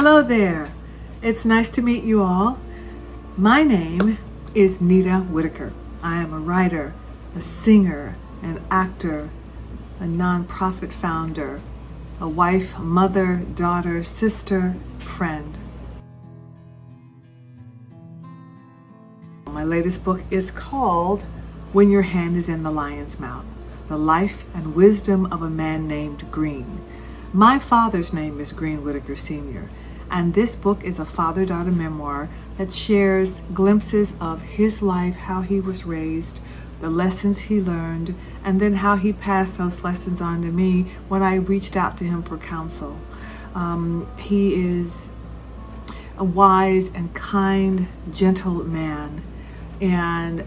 Hello there. It's nice to meet you all. My name is Nita Whitaker. I am a writer, a singer, an actor, a nonprofit founder, a wife, mother, daughter, sister, friend. My latest book is called When Your Hand is in the Lion's Mouth, The Life and Wisdom of a Man Named Green. My father's name is Green Whitaker Sr., and this book is a father-daughter memoir that shares glimpses of his life, how he was raised, the lessons he learned, and then how he passed those lessons on to me when I reached out to him for counsel. He is a wise and kind, gentle man, and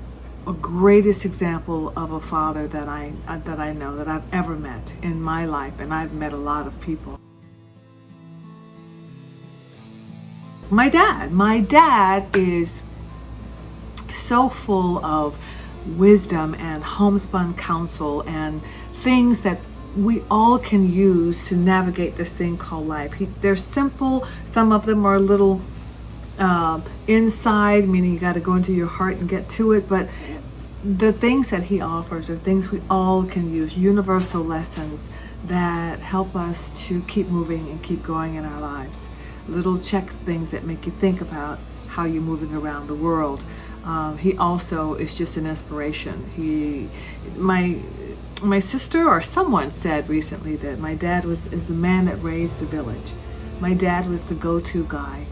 a greatest example of a father that I know, that I've ever met in my life, and I've met a lot of people. My dad is so full of wisdom and homespun counsel and things that we all can use to navigate this thing called life. They're simple. Some of them are a little inside, meaning you got to go into your heart and get to it. But the things that he offers are things we all can use, universal lessons that help us to keep moving and keep going in our lives. Little check things that make you think about how you're moving around the world. He also is just an inspiration. My sister or someone said recently that my dad is the man that raised a village. My dad was the go-to guy.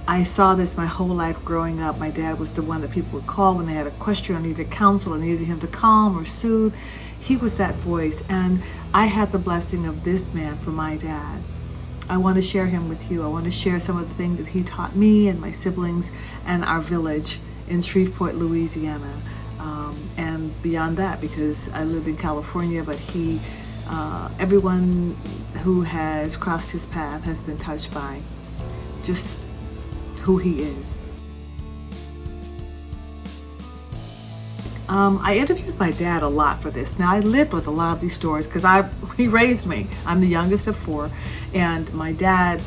I saw this my whole life growing up. My dad was the one that people would call when they had a question or needed counsel or needed him to calm or soothe. He was that voice, and I had the blessing of this man for my dad. I want to share him with you. I want to share some of the things that he taught me and my siblings and our village in Shreveport, Louisiana, and beyond that, because I lived in California, but everyone who has crossed his path has been touched by just who he is. I interviewed my dad a lot for this. Now, I lived with a lot of these stories because he raised me. I'm the youngest of four, and my dad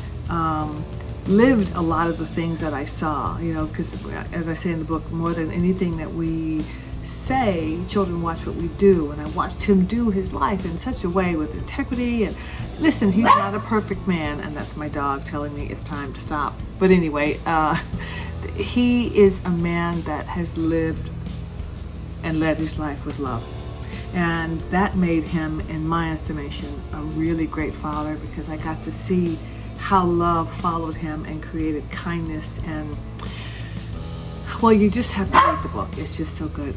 lived a lot of the things that I saw, because as I say in the book, more than anything that we say, children watch what we do, and I watched him do his life in such a way with integrity. And listen, he's not a perfect man, and that's my dog telling me it's time to stop. But anyway, he is a man that has lived and led his life with love. And that made him, in my estimation, a really great father, because I got to see how love followed him and created kindness. And, well, you just have to read the book. It's just so good.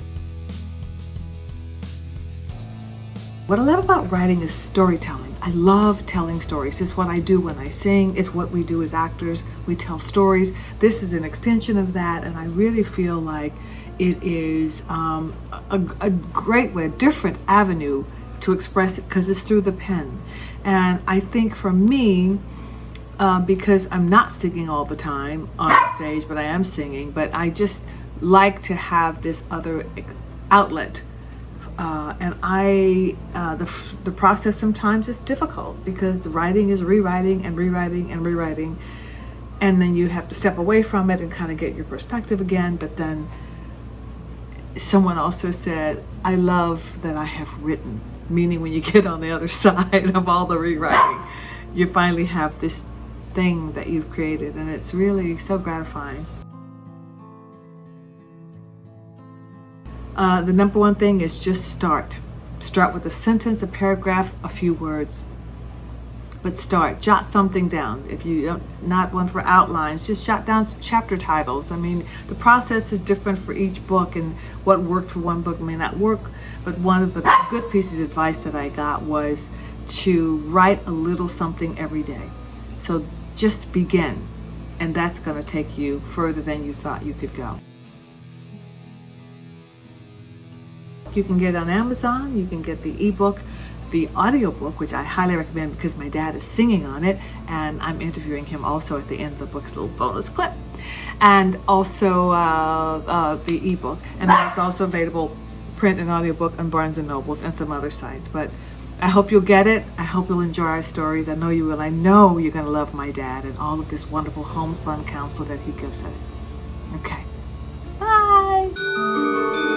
What I love about writing is storytelling. I love telling stories. It's what I do when I sing. It's what we do as actors. We tell stories. This is an extension of that, and I really feel like it is a great way, a different avenue to express it, because it's through the pen. And I think for me, because I'm not singing all the time on stage, but I am singing, but I just like to have this other outlet. And the process sometimes is difficult, because the writing is rewriting and rewriting and rewriting. And then you have to step away from it and kind of get your perspective again. But then someone also said, I love that I have written, meaning when you get on the other side of all the rewriting, you finally have this thing that you've created, and it's really so gratifying. The number one thing is just start. Start with a sentence, a paragraph, a few words. But start. Jot something down. If you don't, not one for outlines, just jot down some chapter titles. I mean, the process is different for each book, and what worked for one book may not work. But one of the good pieces of advice that I got was to write a little something every day. So just begin, and that's going to take you further than you thought you could go. You can get it on Amazon. You can get the ebook, the audiobook, which I highly recommend because my dad is singing on it, and I'm interviewing him also at the end of the book's little bonus clip, and also the ebook. And that's also available print and audiobook on Barnes & Nobles and some other sites. But I hope you'll get it. I hope you'll enjoy our stories. I know you will. I know you're going to love my dad and all of this wonderful homespun counsel that he gives us. Okay. Bye.